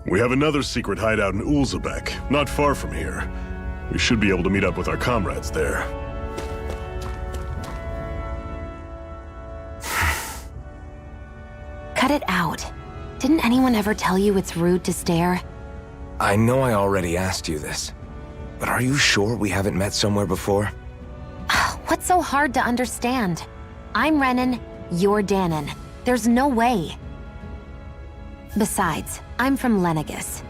We have another secret hideout in Ulzebek, not far from here. We should be able to meet up with our comrades there. Cut it out. Didn't anyone ever tell you it's rude to stare? I know I already asked you this, but are you sure we haven't met somewhere before? What's so hard to understand? I'm Renan, you're Danon. There's no way. Besides, I'm from Lenegis.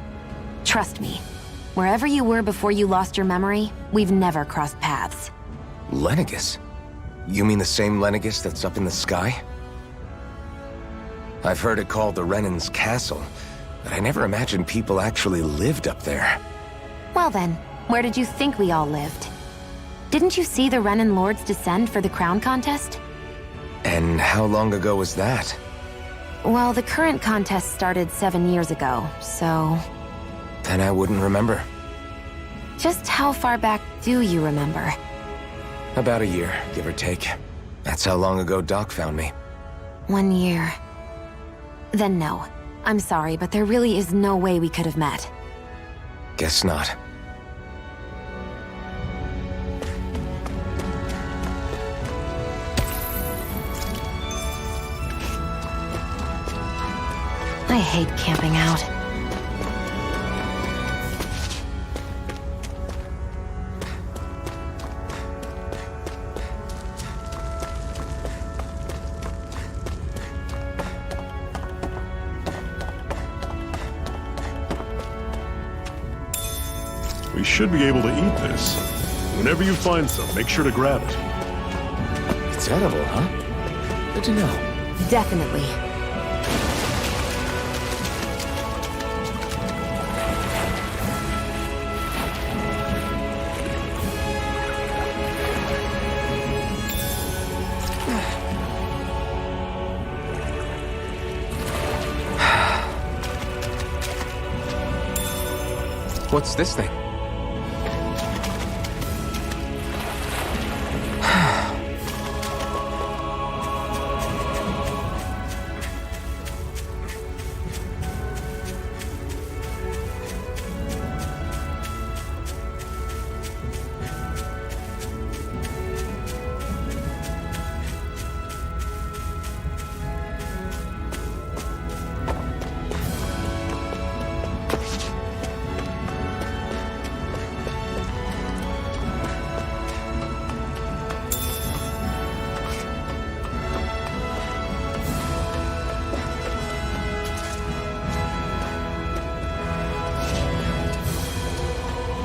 Trust me, wherever you were before you lost your memory, we've never crossed paths. Lenegis? You mean the same Lenegis that's up in the sky? I've heard it called the Renan's Castle, but I never imagined people actually lived up there. Well then, where did you think we all lived? Didn't you see the Renan Lords descend for the crown contest? And how long ago was that? Well, the current contest started 7 years ago, so... Then I wouldn't remember. Just how far back do you remember? About a year, give or take. That's how long ago Doc found me. 1 year. Then no. I'm sorry, but there really is no way we could have met. Guess not. I hate camping out. We should be able to eat this. Whenever you find some, make sure to grab it. It's edible, huh? Good to know. Definitely. What's this thing?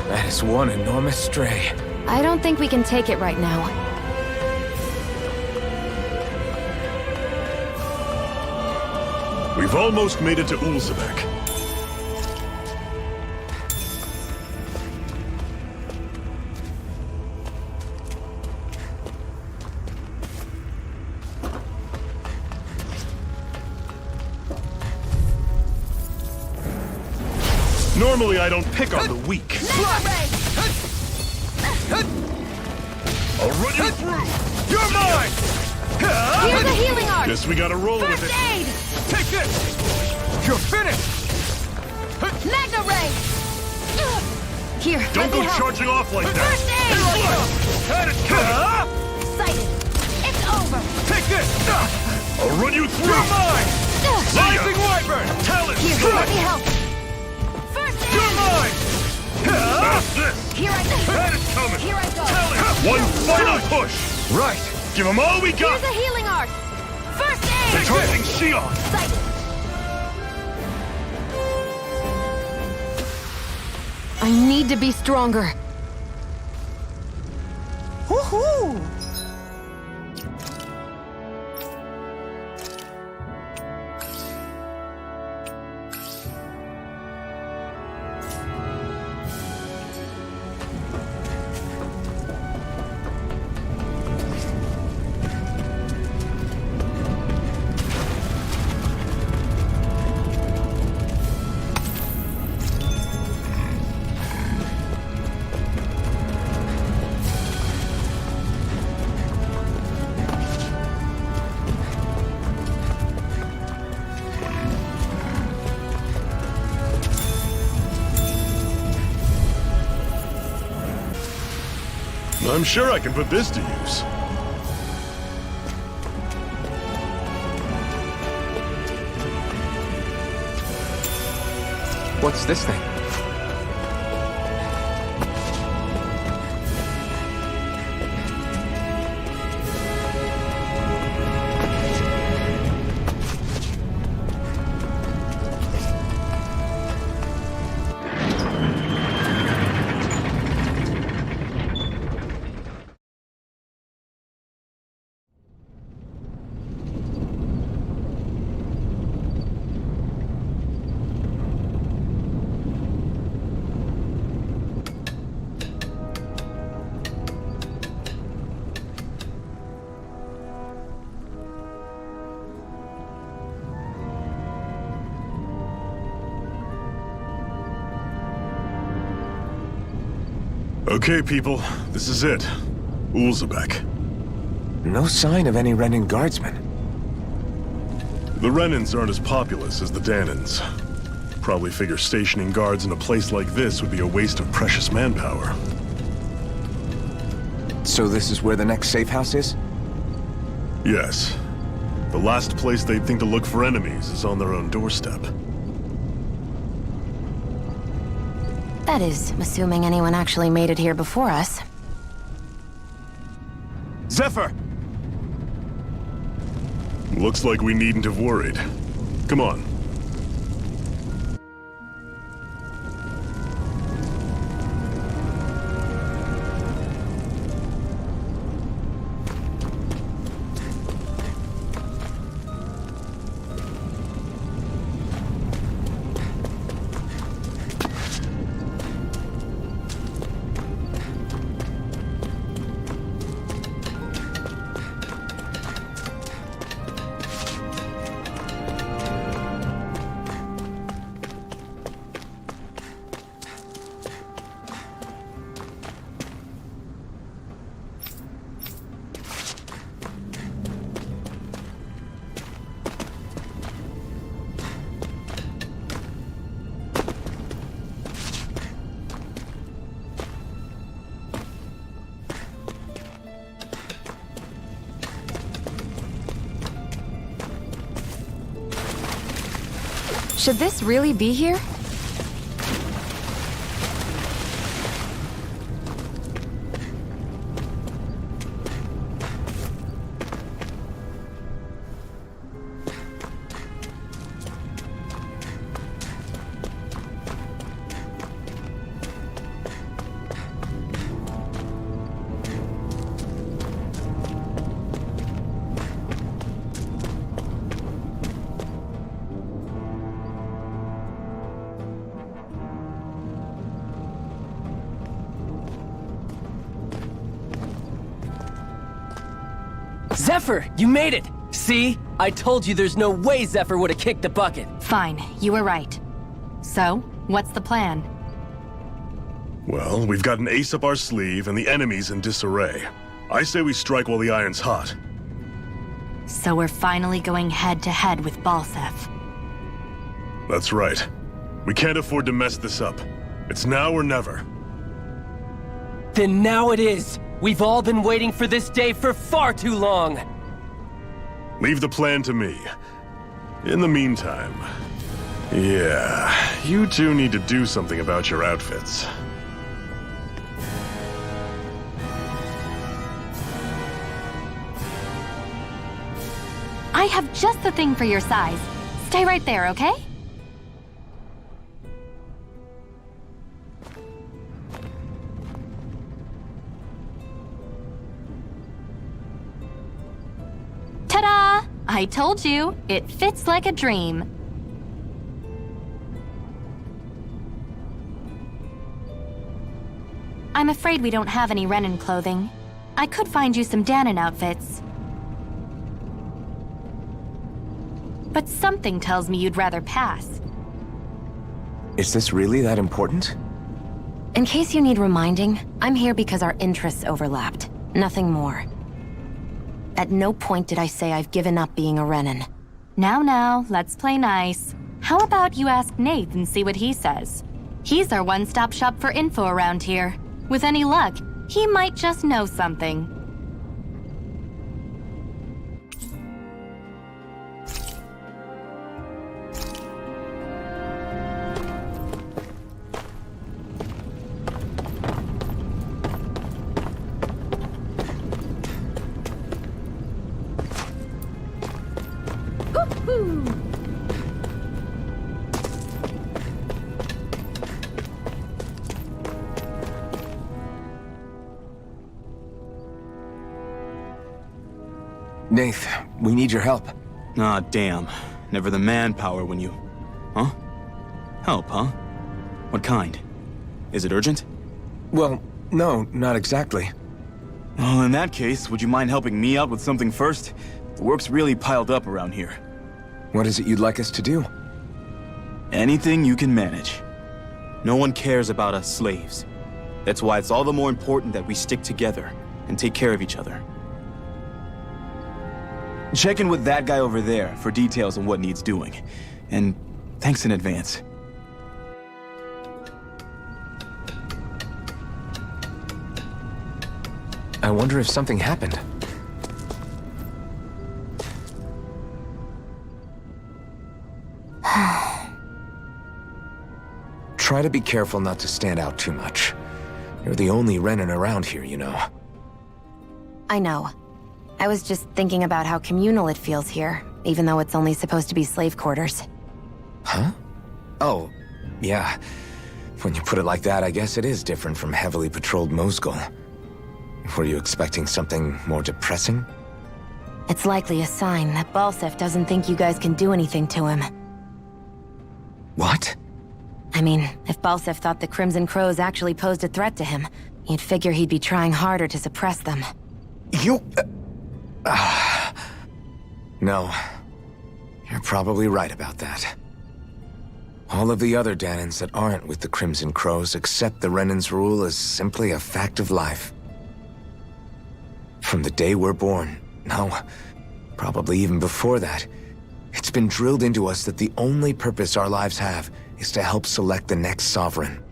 That is one enormous stray. I don't think we can take it right now. We've almost made it to Ulzebek. Normally I don't pick on the weak. I'll run you through! You're mine! Here's a healing art! Guess we gotta roll with it. First aid! Take this! You're finished! Magna Ray! Here, Don't let me go help. charging off like that! First aid! Had it coming! Sighted. It's over. Take this! I'll run you through! You're mine! Rising Wyvern! Talent Here, strike! let me help. First aid! You're mine! That's this! Here I go. Had it coming! Here I go. One final push! Right! Give them all we got! Here's a healing art. First aid! Charging Shion! Sighted. I need to be stronger. Woohoo! I'm sure I can put this to use. What's this thing? Okay, people, this is it. Ulzebek. No sign of any Renan guardsmen. The Renans aren't as populous as the Danans. Probably figure stationing guards in a place like this would be a waste of precious manpower. So this is where the next safe house is? Yes. The last place they'd think to look for enemies is on their own doorstep. That is, assuming anyone actually made it here before us. Zephyr! Looks like we needn't have worried. Come on. Should this really be here? Zephyr, you made it! See? I told you there's no way Zephyr would have kicked the bucket. Fine, you were right. So, what's the plan? Well, we've got an ace up our sleeve and the enemy's in disarray. I say we strike while the iron's hot. So we're finally going head-to-head with Balsef. That's right. We can't afford to mess this up. It's now or never. Then now it is! We've all been waiting for this day for far too long! Leave the plan to me. In the meantime... yeah, you two need to do something about your outfits. I have just the thing for your size. Stay right there, okay? Ta-da! I told you, it fits like a dream. I'm afraid we don't have any Renan clothing. I could find you some Danon outfits. But something tells me you'd rather pass. Is this really that important? In case you need reminding, I'm here because our interests overlapped. Nothing more. At no point did I say I've given up being a Renan. Now, let's play nice. How about you ask Nate and see what he says? He's our one-stop shop for info around here. With any luck, He might just know something. Nath, we need your help. Ah, damn. Never the manpower when you... Huh? Help, huh? What kind? Is it urgent? Well, no, not exactly. Well, in that case, would you mind helping me out with something first? The work's really piled up around here. What is it you'd like us to do? Anything you can manage. No one cares about us slaves. That's why it's all the more important that we stick together and take care of each other. Check in with that guy over there for details on what needs doing. And thanks in advance. I wonder if something happened. Try to be careful not to stand out too much. You're the only Renan around here, you know. I know. I was just thinking about how communal it feels here, even though it's only supposed to be slave quarters. Huh? Oh, yeah. When you put it like that, I guess it is different from heavily patrolled Mosgul. Were you expecting something more depressing? It's likely a sign that Balsef doesn't think you guys can do anything to him. What? I mean, if Balsef thought the Crimson Crows actually posed a threat to him, you'd figure he'd be trying harder to suppress them. You... No. You're probably right about that. All of the other Danans that aren't with the Crimson Crows accept the Renan's rule as simply a fact of life. From the day we're born, no, probably even before that, it's been drilled into us that the only purpose our lives have is to help select the next sovereign.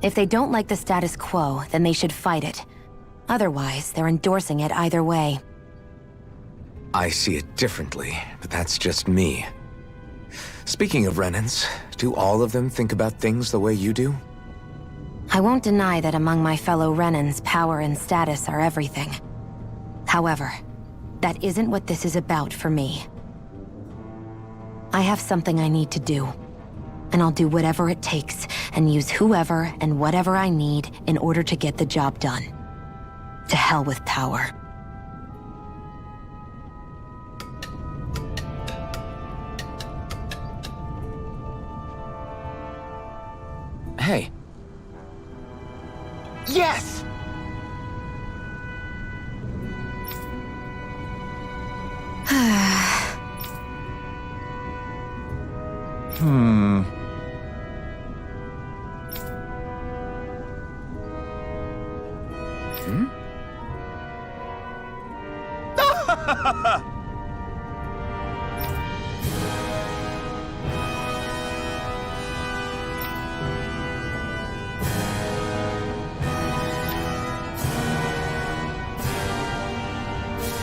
If they don't like the status quo, then they should fight it. Otherwise, they're endorsing it either way. I see it differently, but that's just me. Speaking of Renans, do all of them think about things the way you do? I won't deny that among my fellow Renans, power and status are everything. However, that isn't what this is about for me. I have something I need to do, and I'll do whatever it takes and use whoever and whatever I need in order to get the job done. To hell with power. Hey. Yes!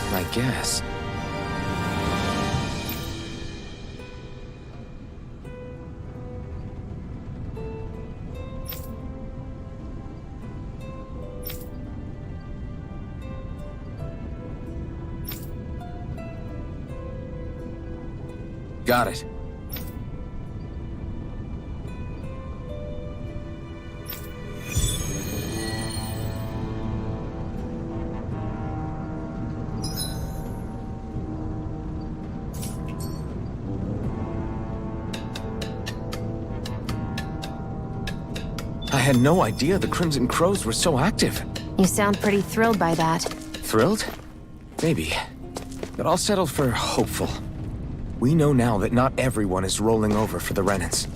I guess. Got it. I had no idea the Crimson Crows were so active. You sound pretty thrilled by that. Thrilled? Maybe. But I'll settle for hopeful. We know now that not everyone is rolling over for the Renans.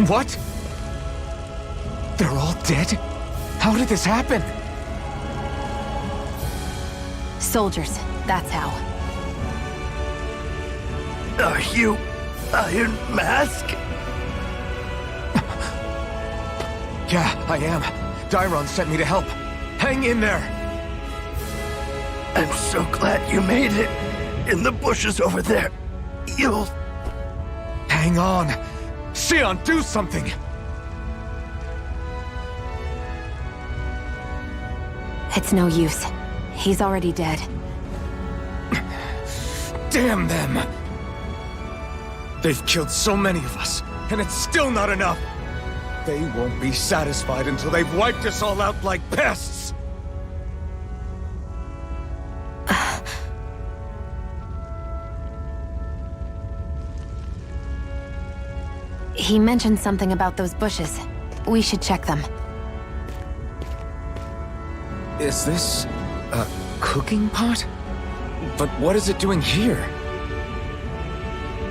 What? They're all dead? How did this happen? Soldiers, that's how. Are you Iron Mask? Yeah, I am. Dairon sent me to help. Hang in there! I'm so glad you made it. In the bushes over there. You'll... Hang on! Xion, do something! It's no use. He's already dead. Damn them! They've killed so many of us, and it's still not enough! They won't be satisfied until they've wiped us all out like pests! He mentioned something about those bushes. We should check them. Is this... a cooking pot? But what is it doing here?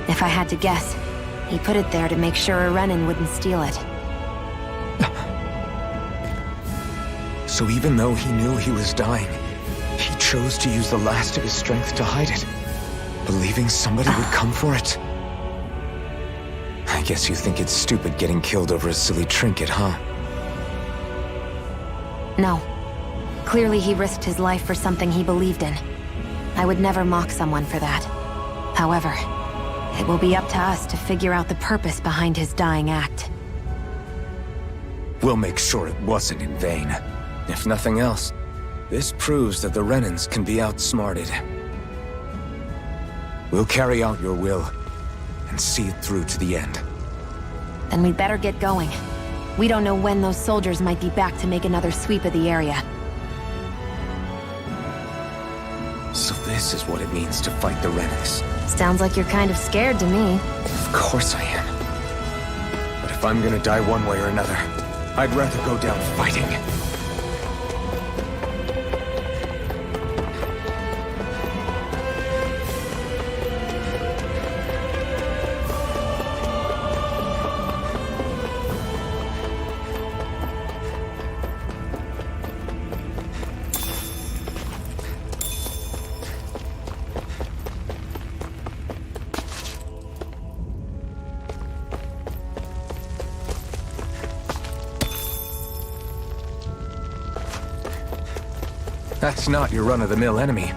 If I had to guess, he put it there to make sure a Renin wouldn't steal it. So even though he knew he was dying, he chose to use the last of his strength to hide it, believing somebody would come for it. I guess you think it's stupid getting killed over a silly trinket, huh? No. Clearly he risked his life for something he believed in. I would never mock someone for that. However, it will be up to us to figure out the purpose behind his dying act. We'll make sure it wasn't in vain. If nothing else, this proves that the Renins can be outsmarted. We'll carry out your will, and see it through to the end. Then we'd better get going. We don't know when those soldiers might be back to make another sweep of the area. So this is what it means to fight the Renins. Sounds like you're kind of scared to me. Of course I am. But if I'm gonna die one way or another, I'd rather go down fighting. That's not your run-of-the-mill enemy.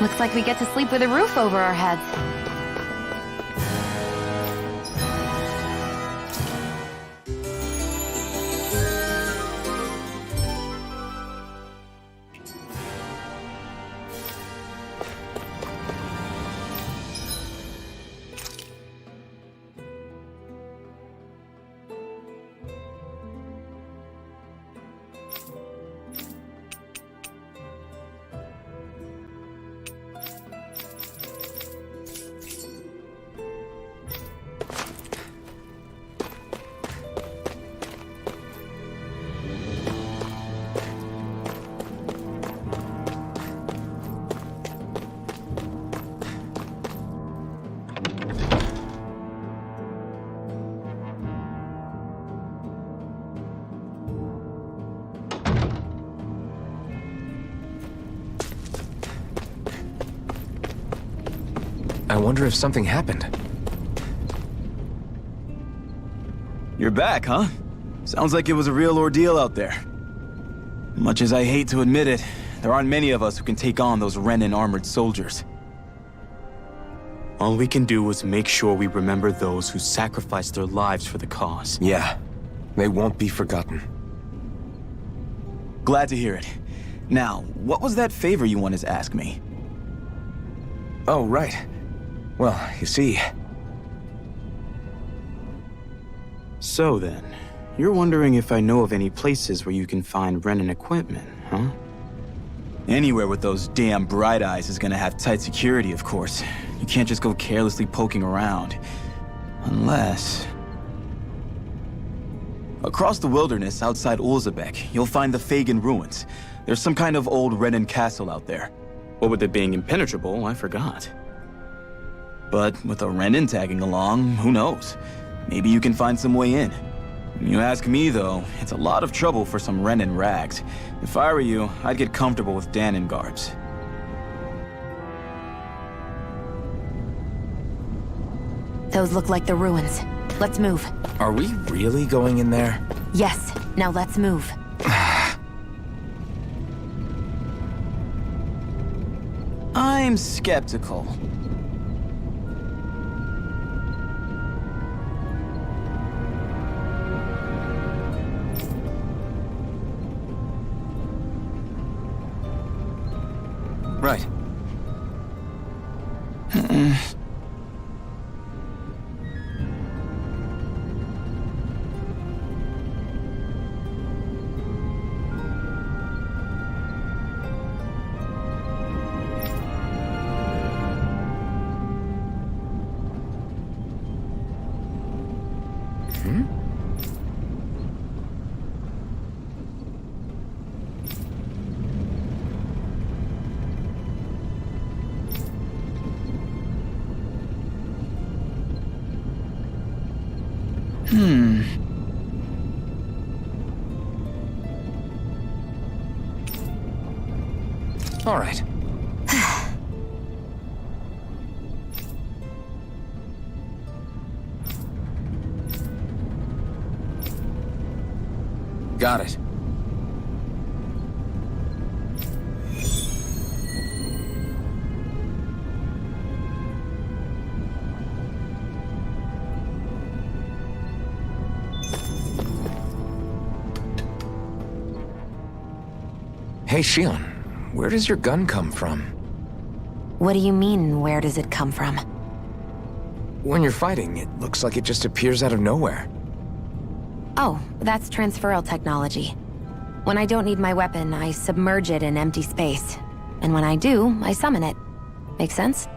Looks like we get to sleep with a roof over our heads. I wonder if something happened. You're back, huh? Sounds like it was a real ordeal out there. Much as I hate to admit it, there aren't many of us who can take on those Renan armored soldiers. All we can do is make sure we remember those who sacrificed their lives for the cause. Yeah, they won't be forgotten. Glad to hear it. Now, what was that favor you wanted to ask me? Oh, right. Well, you see... So then, you're wondering if I know of any places where you can find Renan equipment, huh? Anywhere with those damn bright eyes is gonna have tight security, of course. You can't just go carelessly poking around. Unless... Across the wilderness outside Ulzebek, you'll find the Fagan ruins. There's some kind of old Renan castle out there. What with it being impenetrable, I forgot. But with a Renan tagging along, who knows? Maybe you can find some way in. You ask me, though, it's a lot of trouble for some Renan rags. If I were you, I'd get comfortable with Danon garbs. Those look like the ruins. Let's move. Are we really going in there? Yes, now let's move. I'm skeptical. Right. All right. Got it. Hey, Shion, where does your gun come from? What do you mean, where does it come from? When you're fighting, it looks like it just appears out of nowhere. Oh, that's transferal technology. When I don't need my weapon, I submerge it in empty space. And when I do, I summon it. Make sense?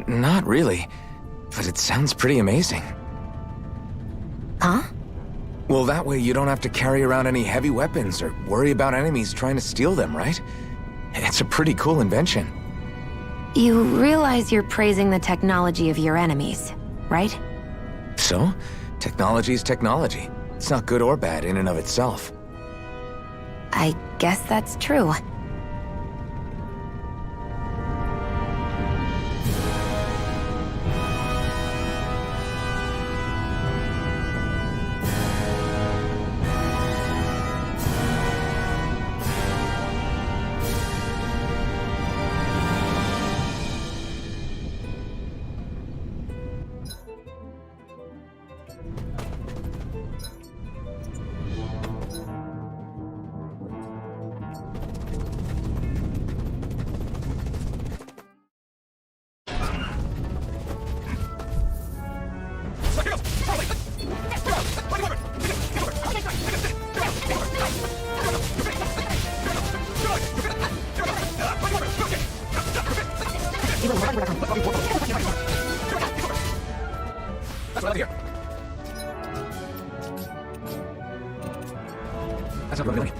Not really, but it sounds pretty amazing. Huh? Well, that way you don't have to carry around any heavy weapons or worry about enemies trying to steal them, right? It's a pretty cool invention. You realize you're praising the technology of your enemies, right? So, technology's technology. It's not good or bad in and of itself. I guess that's true. That's what I hear. That's not really.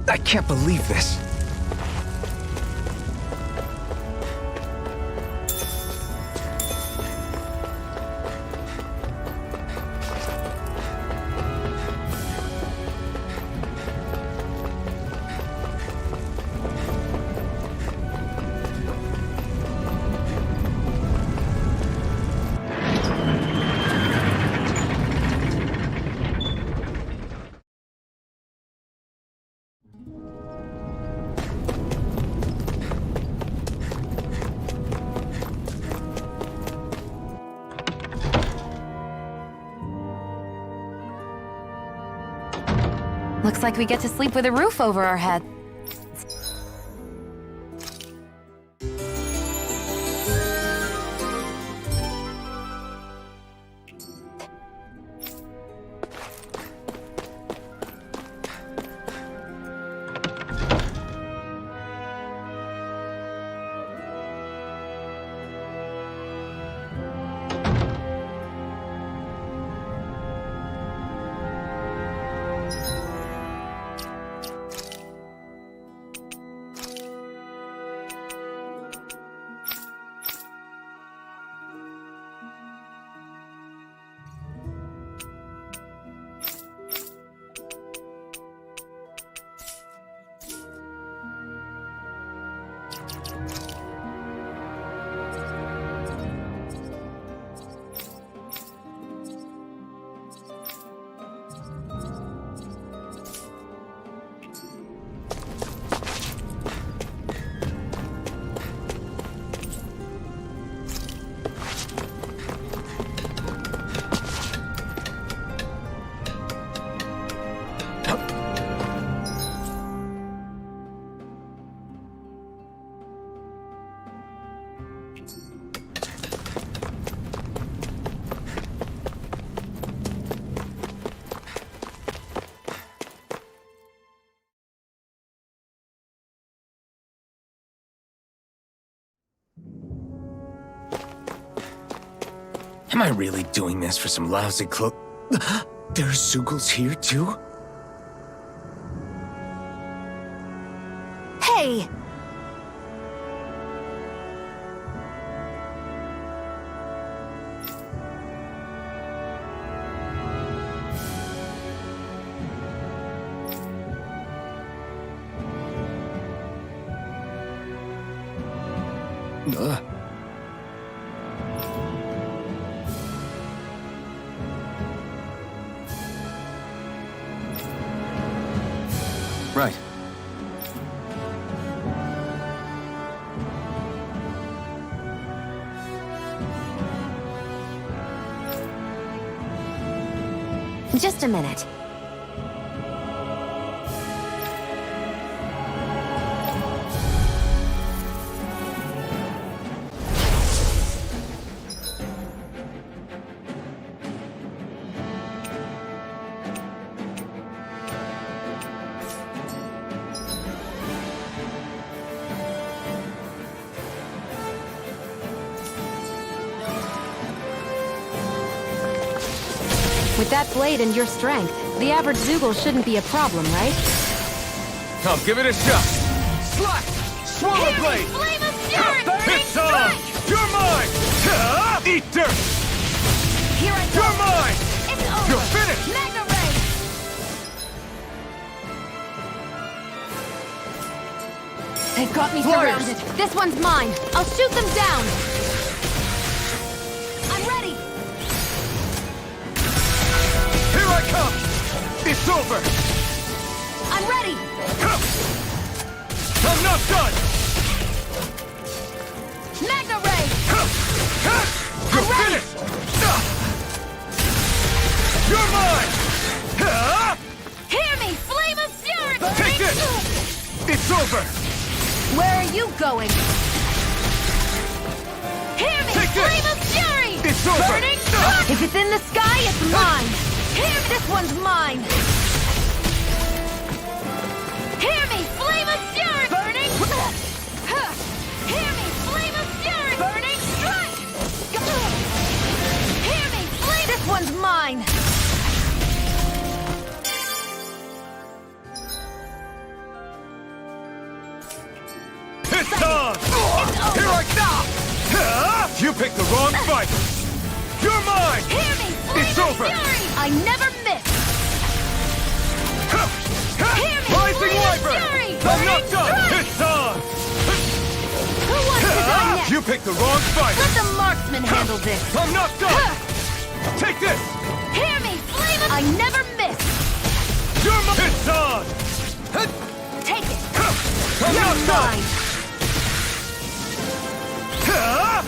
I can't believe this. Looks like we get to sleep with a roof over our head. Am I really doing this for some lousy clo- There's Zoogles here, too? Hey! Right. Just a minute. With that blade and your strength, the average Zoogle shouldn't be a problem, right? I'll give it a shot. Slash! Swallow blade! Flame of fury! It's on! You're mine! Eat dirt! Here I go! You're mine! It's over! You're finished! Mega Ray! They've got me Flyers! surrounded. This one's mine. I'll shoot them down. I'm ready. Here I come! It's over! I'm ready. I'm not done! Mega Ray! You're ready. finished! You're mine! Hear me, Flame of Fury! Take this! It's over! Where are you going? Hear me, Take this. Flame of Fury! It's over! Burning Strike! If it's in the sky, it's mine! Hear me, this one's mine! Hear me, Flame of Fury! Burning... Hear me, Flame of Fury! Burning Strike! Hear me, Flame... This one's mine! It's on! Here I come! You picked the wrong fight! You're mine! Hear me, Flame It's of over. Fury! I never miss! Hear me, Rising Flame of Wyvern! Fury! I'm Burning not done! Strike! It's on! Who wants to die next? You picked the wrong fight! Let the marksman handle this! I'm not done! Take this! Hear me, Flame of... I never miss! You're mine! It's on! Take it! I'm You're not done! mine!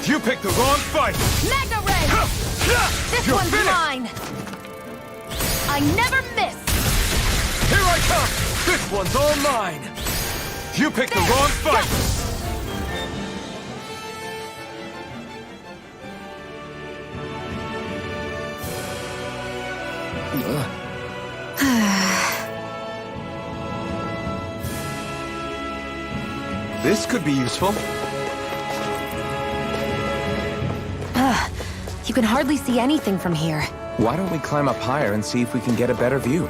You picked the wrong fight! Mega Ray! This You're one's finished! mine! I never miss! Here I come! This one's all mine! You picked the wrong fight! This could be useful. You can hardly see anything from here. Why don't we climb up higher and see if we can get a better view?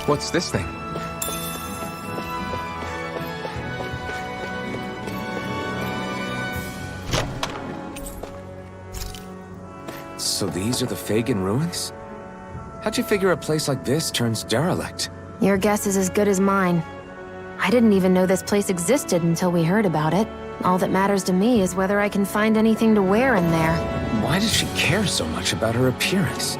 What's this thing? So these are the Fagin ruins? How'd you figure a place like this turns derelict? Your guess is as good as mine. I didn't even know this place existed until we heard about it. All that matters to me is whether I can find anything to wear in there. Why does she care so much about her appearance?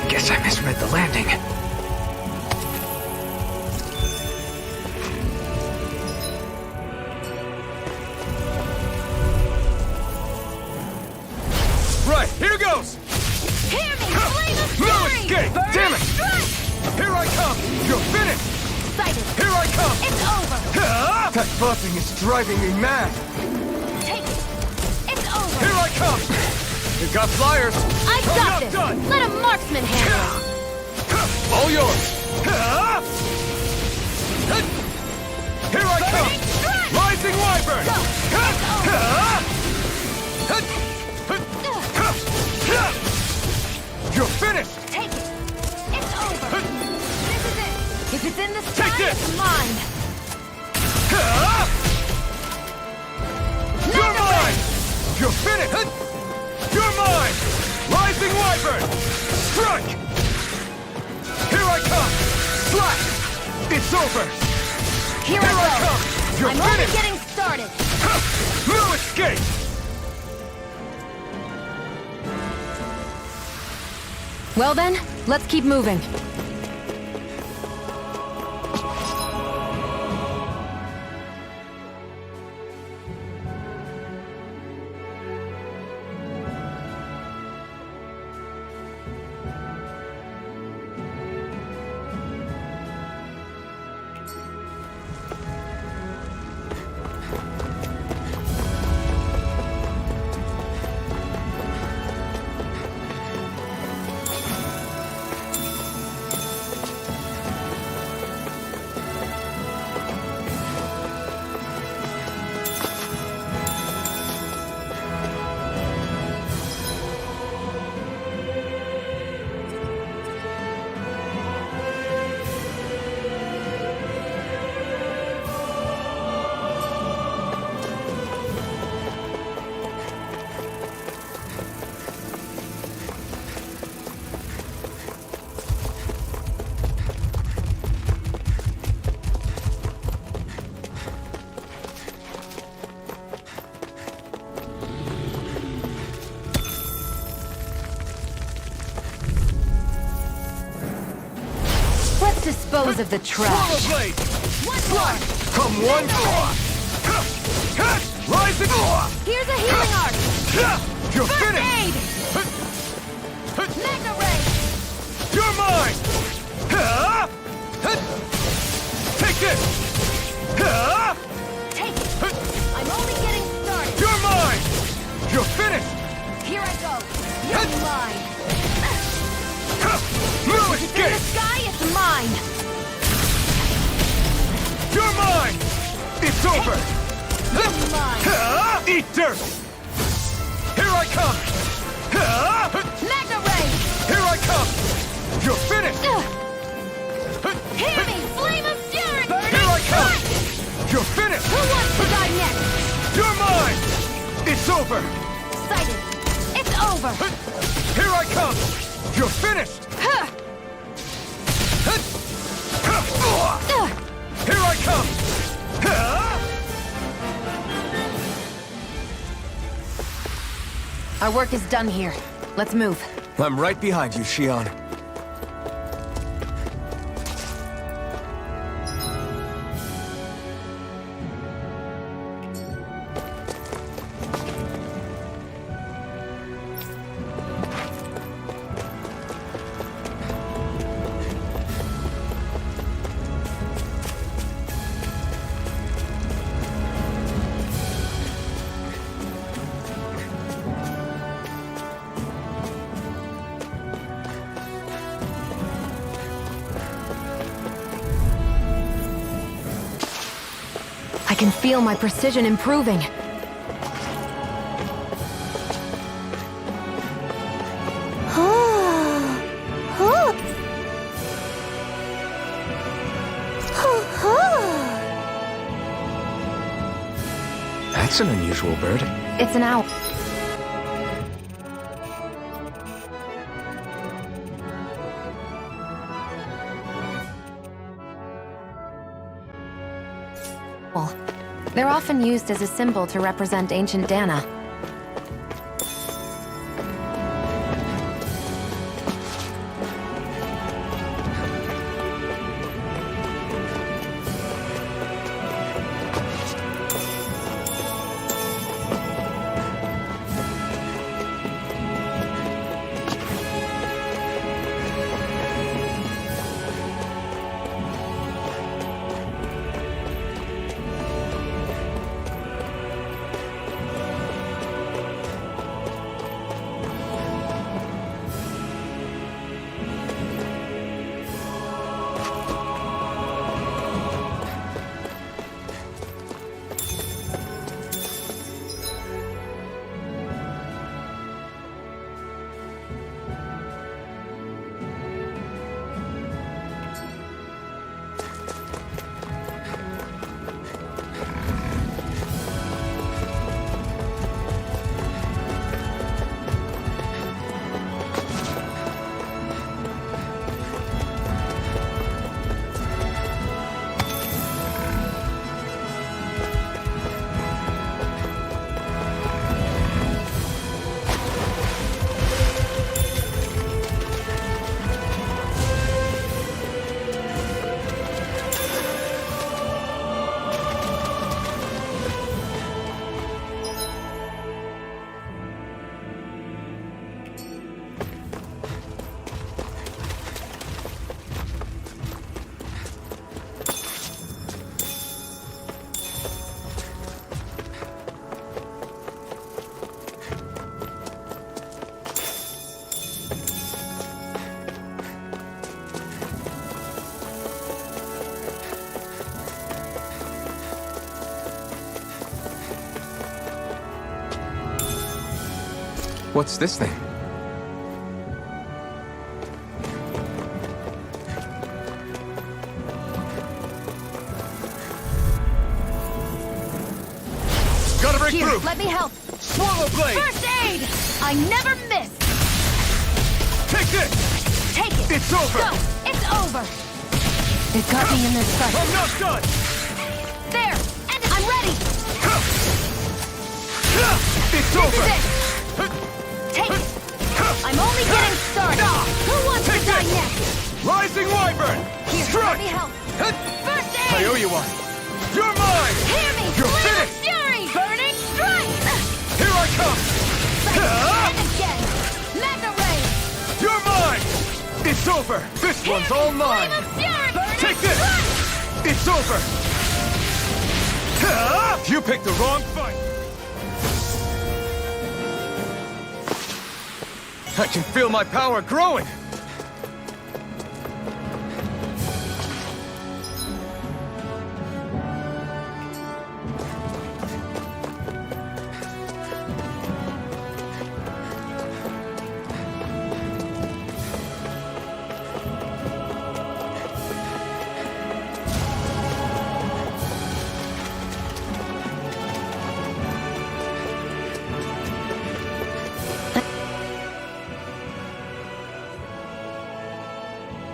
Guess I misread the landing. Right, here goes! Hear me, Flame of No Fury! escape! Burning Damn it! Strike! Here I come! You're finished! Excited! Here I come! It's over! That buzzing is driving me mad! Take it! It's over! Here I come! You got flyers! I I'm got not this! done! Let a marksman handle it! All yours! Here I come! Burning Strike! Rising Wyvern! Go! You're finished! Take it! It's over! This is it! If it's in the sky, Take this! it's mine! You're Mega mine! Ray! You're finished! You're mine! Rising Wyvern! Strike! Here I come! Slash! It's over! Here Here I I go! come! You're I'm only finished! getting started! No escape! Well then, let's keep moving. dispose of the Swallow trash. blade! One more! Come one! Rising! Here's a healing arc! You're First finished! aid! Mega ray! You're mine! Take this! Take it! I'm only getting started! You're mine! You're finished! Here I go! You're mine! No It's in the escape! sky, it's mine! You're mine! It's over! You're mine! Eat dirt! Here I come! Mega ray! Here I come! You're finished! Hear me! Flame of fury! Here I come! You're finished! Who wants to die next? You're mine! It's over! Sighted! It's over! Here I come! You're finished! Here I come! Our work is done here. Let's move. I'm right behind you, Shion. I can feel my precision improving. That's an unusual bird. It's an owl. They're often used as a symbol to represent ancient Dana. What's this thing? Gotta break Here, through! let me help. Swallow blade! First aid! I never miss! Take this! Take it! It's over! Go! It's over! It got me in this fight. I'm not done! There! And I'm ready! It's This over! is it! Take it! I'm only getting started! Who wants to Take die this! next? Rising Wyvern! Here, Strike! over! This one's all mine! Take this! It's over! You picked the wrong fight! I can feel my power growing!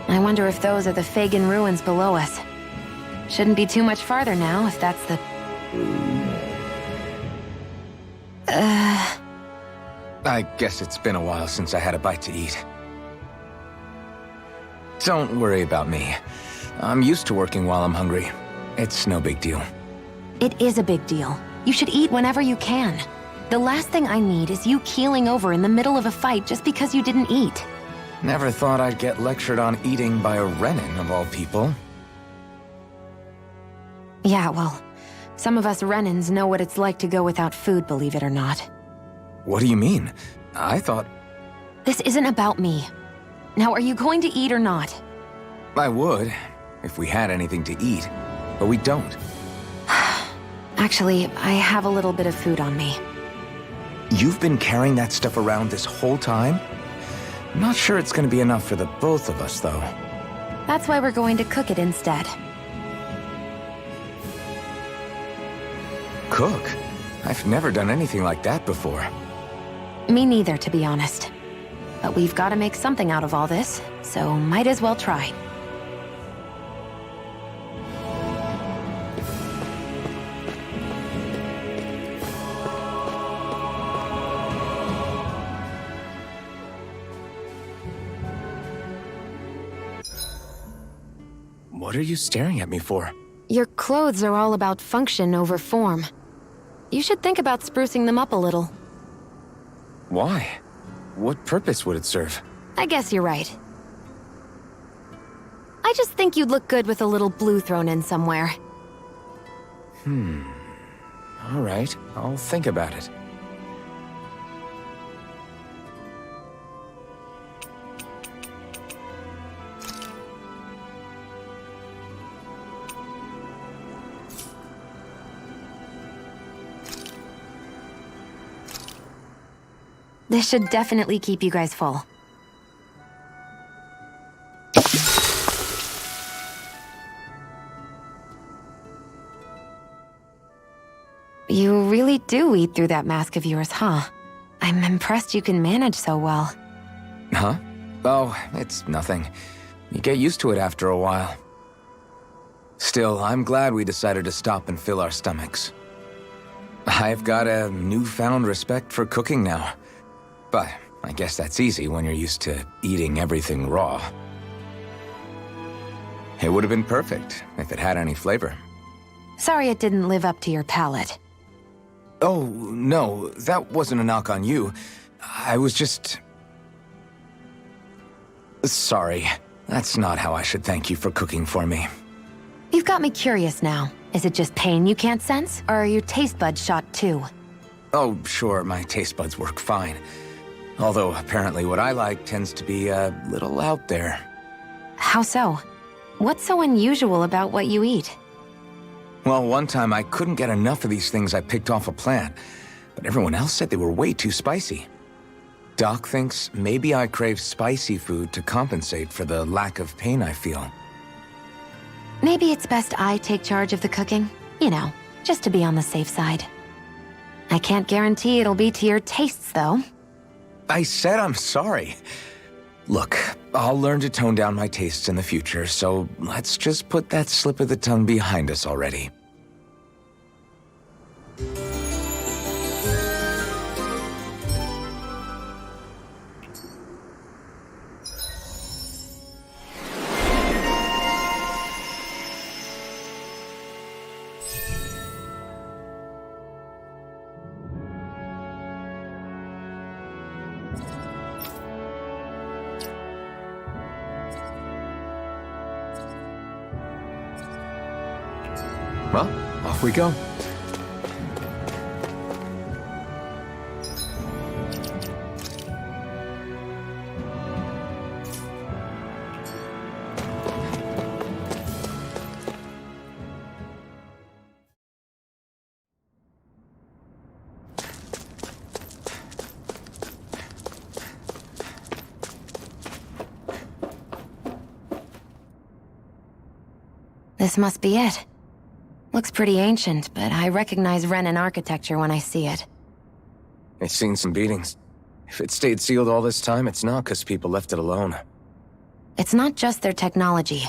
I wonder if those are the Fagin ruins below us. Shouldn't be too much farther now, if that's the... I guess it's been a while since I had a bite to eat. Don't worry about me. I'm used to working while I'm hungry. It's no big deal. It is a big deal. You should eat whenever you can. The last thing I need is you keeling over in the middle of a fight just because you didn't eat. Never thought I'd get lectured on eating by a Renin, of all people. Yeah, well, some of us Renins know what it's like to go without food, believe it or not. What do you mean? I thought... This isn't about me. Now, are you going to eat or not? I would, if we had anything to eat. But we don't. Actually, I have a little bit of food on me. You've been carrying that stuff around this whole time? Not sure it's gonna be enough for the both of us, though. That's why we're going to cook it instead. Cook? I've never done anything like that before. Me neither, to be honest. But we've got to make something out of all this, so might as well try. What are you staring at me for? Your clothes are all about function over form. You should think about sprucing them up a little. Why? What purpose would it serve? I guess you're right. I just think you'd look good with a little blue thrown in somewhere. All right, I'll think about it. This should definitely keep you guys full. You really do eat through that mask of yours, huh? I'm impressed you can manage so well. Huh? Oh, it's nothing. You get used to it after a while. Still, I'm glad we decided to stop and fill our stomachs. I've got a newfound respect for cooking now. But I guess that's easy when you're used to eating everything raw. It would have been perfect if it had any flavor. Sorry it didn't live up to your palate. Oh, no, that wasn't a knock on you. I was just... Sorry. That's not how I should thank you for cooking for me. You've got me curious now. Is it just pain you can't sense, or are your taste buds shot too? Oh, sure, my taste buds work fine. Although, apparently what I like tends to be a little out there. How so? What's so unusual about what you eat? Well, one time I couldn't get enough of these things I picked off a plant, but everyone else said they were way too spicy. Doc thinks maybe I crave spicy food to compensate for the lack of pain I feel. Maybe it's best I take charge of the cooking. You know, just to be on the safe side. I can't guarantee it'll be to your tastes, though. I said I'm sorry. Look, I'll learn to tone down my tastes in the future, so let's just put that slip of the tongue behind us already. Well, off we go. This must be it. Looks pretty ancient, but I recognize Renan architecture when I see it. It's seen some beatings. If it stayed sealed all this time, it's not because people left it alone. It's not just their technology.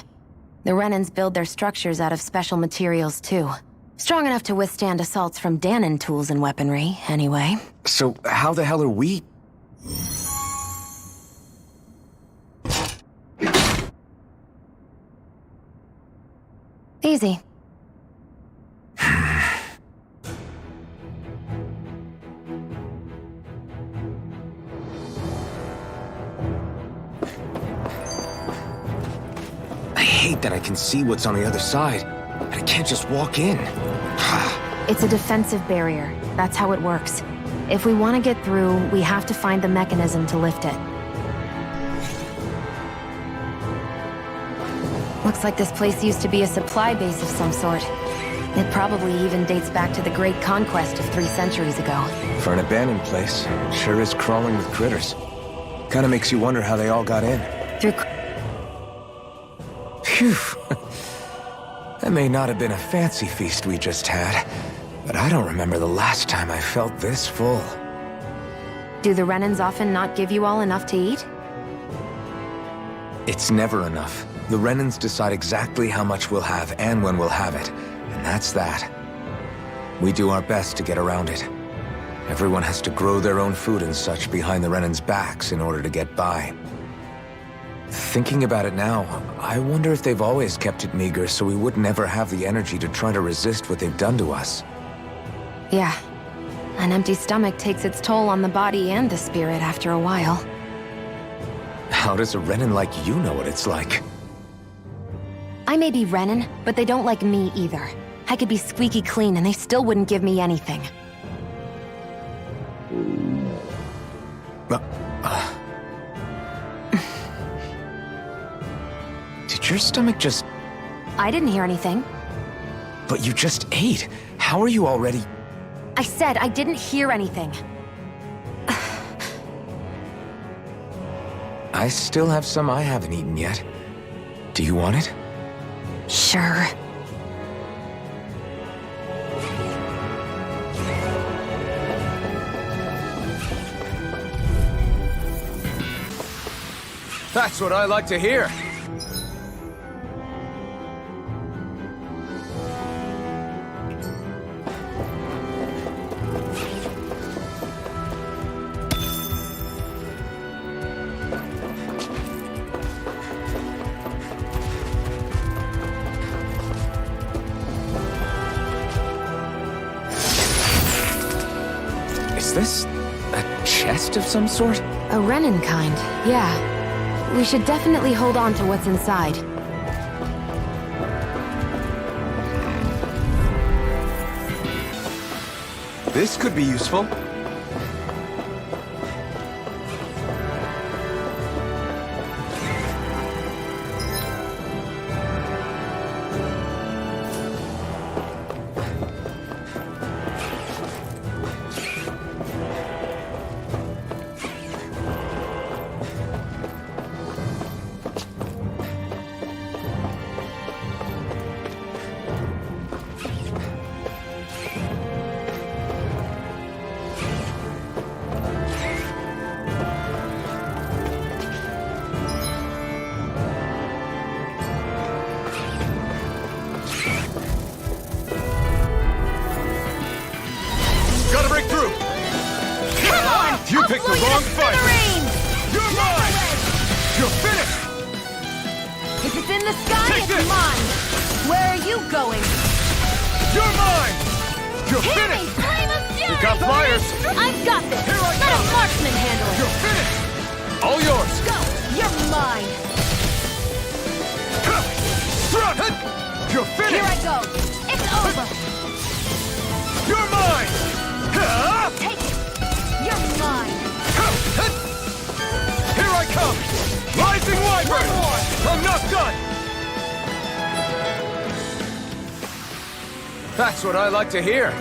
The Renans build their structures out of special materials, too. Strong enough to withstand assaults from Danon tools and weaponry, anyway. So how the hell are we... Easy. I hate that I can see what's on the other side, and I can't just walk in. It's a defensive barrier. That's how it works. If we want to get through, we have to find the mechanism to lift it. Looks like this place used to be a supply base of some sort. It probably even dates back to the Great Conquest of 3 centuries ago. For an abandoned place, it sure is crawling with critters. Kinda makes you wonder how they all got in. Through... Phew. That may not have been a fancy feast we just had, but I don't remember the last time I felt this full. Do the Renans often not give you all enough to eat? It's never enough. The Renans decide exactly how much we'll have and when we'll have it, and that's that. We do our best to get around it. Everyone has to grow their own food and such behind the Renans' backs in order to get by. Thinking about it now, I wonder if they've always kept it meager so we would never have the energy to try to resist what they've done to us. Yeah. An empty stomach takes its toll on the body and the spirit after a while. How does a Renan like you know what it's like? I may be Renan, but they don't like me either. I could be squeaky clean and they still wouldn't give me anything. Did your stomach just... I didn't hear anything. But you just ate. How are you already... I said I didn't hear anything. I still have some I haven't eaten yet. Do you want it? Sure. That's what I like to hear. Is this a chest of some sort? A Renan kind, yeah. We should definitely hold on to what's inside. This could be useful. Gotta break through! Come on! You I'll picked blow the you to wrong fight! smithereens! You're mine! You're finished! If it's in the sky, Take it's this! mine! Where are you going? You're mine! You're Hit me, finished! flame of fury! You got flyers! I've got this! Here I Let a come! marksman handle it! You're finished! All yours! Go! You're mine! Strut! You're Here I finished! go! It's over! That's what I like to hear.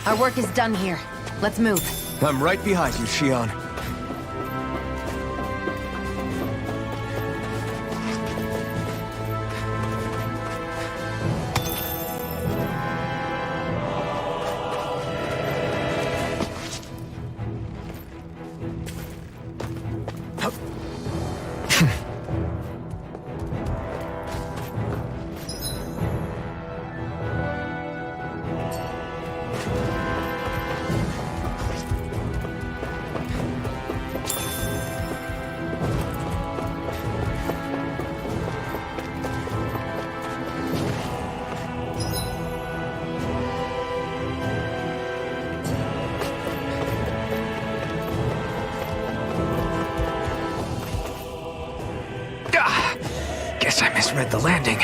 Our work is done here. Let's move. I'm right behind you, Shion. Guess I misread the landing.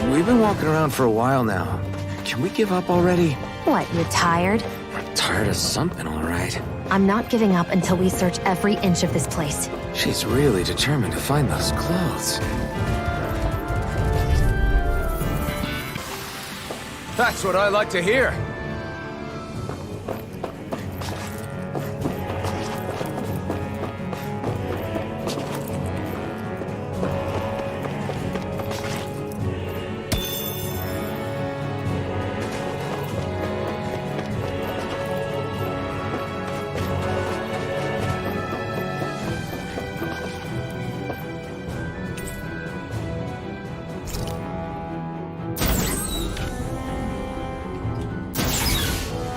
We've been walking around for a while now. Can we give up already? What, you're tired? I'm tired of something, all right. I'm not giving up until we search every inch of this place. She's really determined to find those clothes. That's what I like to hear.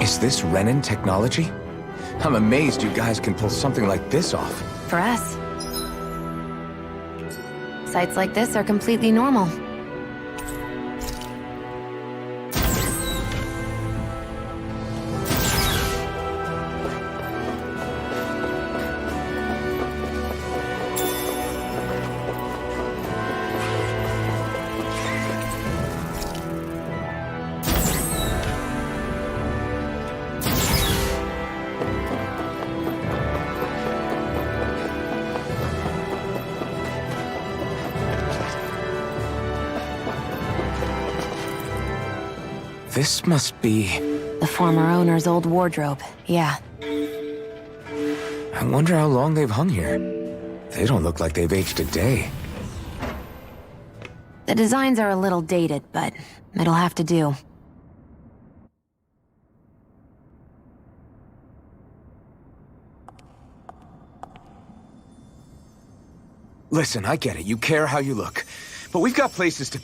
Is this Renin technology? I'm amazed you guys can pull something like this off. For us. Sites like this are completely normal. This must be... The former owner's old wardrobe, yeah. I wonder how long they've hung here. They don't look like they've aged a day. The designs are a little dated, but it'll have to do. Listen, I get it. You care how you look. But we've got places to...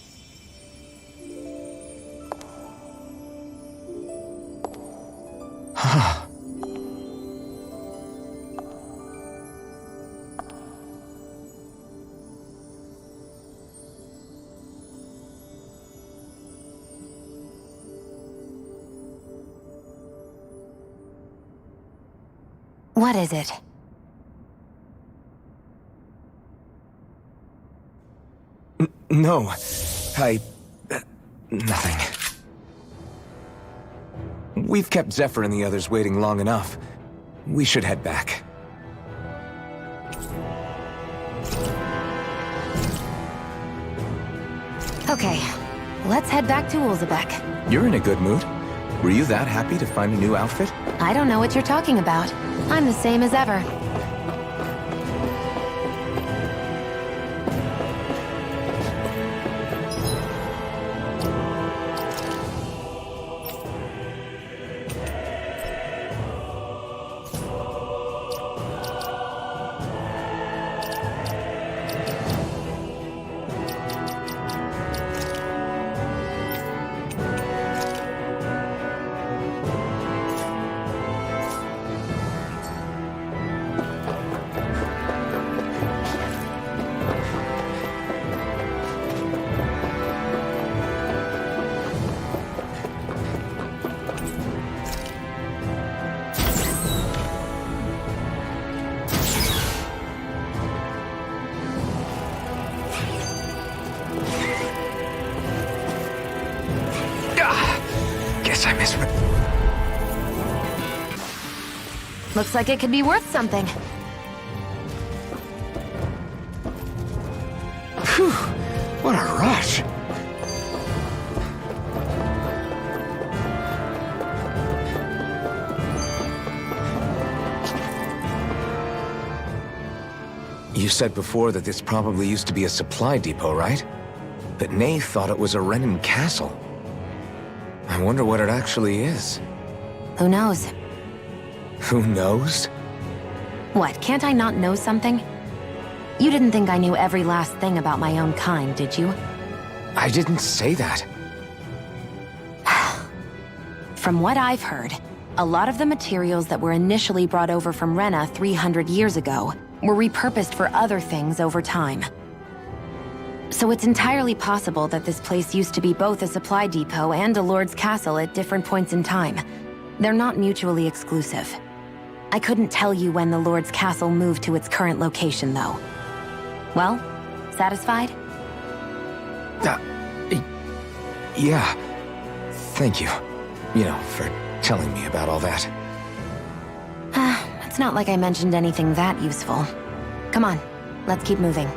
What is it? No. Nothing. We've kept Zephyr and the others waiting long enough. We should head back. Okay, let's head back to Ulzebek. You're in a good mood. Were you that happy to find a new outfit? I don't know what you're talking about. I'm the same as ever. Damn it. Looks like it could be worth something. Phew, what a rush. You said before that this probably used to be a supply depot, right? But Nay thought it was a Renan castle. I wonder what it actually is. Who knows? Who knows? What, can't I not know something? You didn't think I knew every last thing about my own kind, did you? I didn't say that. From what I've heard, a lot of the materials that were initially brought over from Rena 300 years ago were repurposed for other things over time. So it's entirely possible that this place used to be both a supply depot and a lord's castle at different points in time. They're not mutually exclusive. I couldn't tell you when the lord's castle moved to its current location, though. Well, satisfied? Yeah. Thank you. You know, for telling me about all that. It's not like I mentioned anything that useful. Come on, let's keep moving.